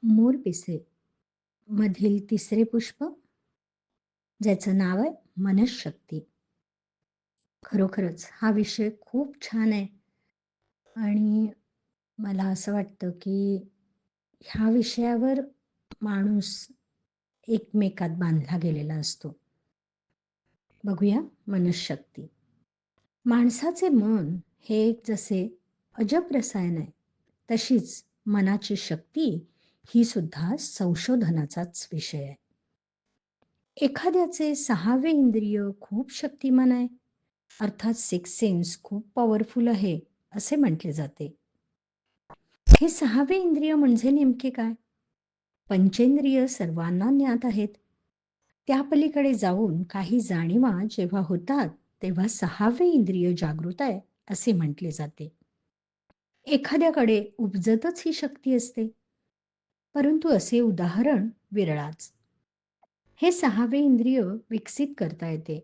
मोरपिसे मधील तिसरे पुष्प, ज्याचं नाव आहे मनःशक्ती. खरोखरच हा विषय खूप छान आहे आणि मला असं वाटतं की ह्या विषयावर माणूस एकमेकात बांधला गेलेला असतो. बघूया मनःशक्ती. माणसाचे मन हे एक जसे अजब रसायन आहे, तशीच मनाची शक्ती ही सुद्धा संशोधनाचाच विषय आहे. एखाद्याचे 6वे इंद्रिय खूप शक्तिमान आहे, अर्थात सिक्स सेन्स खूप पॉवरफुल आहे, असे म्हटले जाते. हे 6वे इंद्रिय म्हणजे नेमके काय? पंचेंद्रिय सर्वांना ज्ञात आहेत. त्या पलीकडे जाऊन काही जाणीवा जेव्हा होतात, तेव्हा 6वे इंद्रिय जागृत आहे, असे म्हटले जाते. एखाद्याकडे उपजतच ही शक्ती असते, परंतु असे उदाहरण विरळाच. हे 6वे इंद्रिय विकसित करता येते.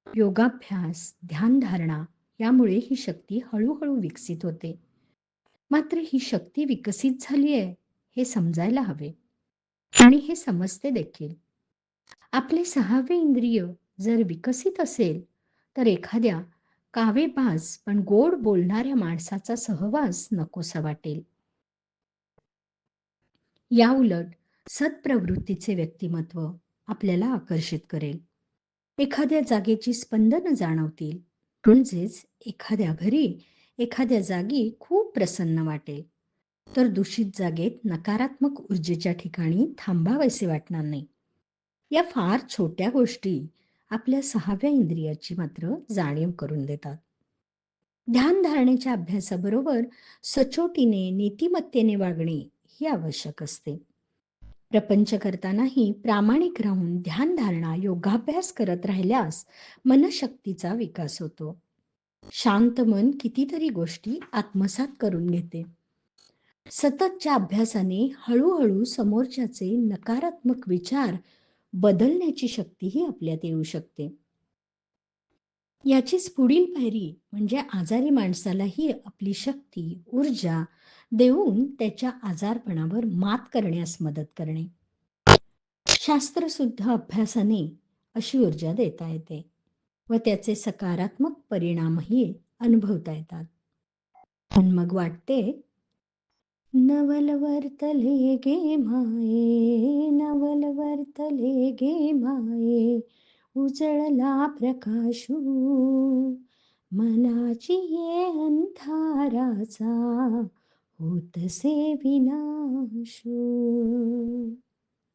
योगाभ्यास, ध्यानधारणा यामुळे ही शक्ती हळूहळू विकसित होते. मात्र ही शक्ती विकसित झाली आहे हे समजायला हवे आणि हे समजते देखील. आपले 6वे इंद्रिय जर विकसित असेल, तर एखाद्या कावेबाज पण गोड बोलणाऱ्या माणसाचा सहवास नकोसा वाटेल. याउलट सत्प्रवृत्तीचे व्यक्तिमत्व आपल्याला आकर्षित करेल. एखाद्या जागेची स्पंदनं जाणवतील, म्हणजेच एखाद्या घरी, एखाद्या जागी खूप प्रसन्न वाटेल. तर दूषित जागेत नकारात्मक ऊर्जेच्या ठिकाणी थांबावेसे वाटणार नाही. या फार छोट्या गोष्टी आपल्या 6व्या इंद्रियाची मात्र जाणीव करून देतात. ध्यानधारणेच्या अभ्यासाबरोबर सचोटीने, नीतिमत्तेने वागणे ही आवश्यक असते. प्रपंच करतानाही प्रामाणिक राहून ध्यानधारणा, योगाभ्यास करत राहिल्यास मनशक्तीचा विकास होतो. शांत मन कितीतरी गोष्टी आत्मसात करून घेते. सततच्या अभ्यासाने हळूहळू समोरच्याचे नकारात्मक विचार बदलण्याची शक्तीही आपल्यात येऊ शकते. याचीच पुढील पायरी म्हणजे आजारी माणसालाही आपली शक्ती, ऊर्जा देऊन त्याच्या आजारपणावर मात करण्यास मदत करणे. शास्त्रशुद्ध अभ्यासाने अशी ऊर्जा देता येते व त्याचे सकारात्मक परिणामही अनुभवता येतात. पण मग वाटते, नवल वर्तले गे माये, नवल वर्तले गे माये, उजळला प्रकाशू मनाची ये अंधाराचा होतसे विनाशू.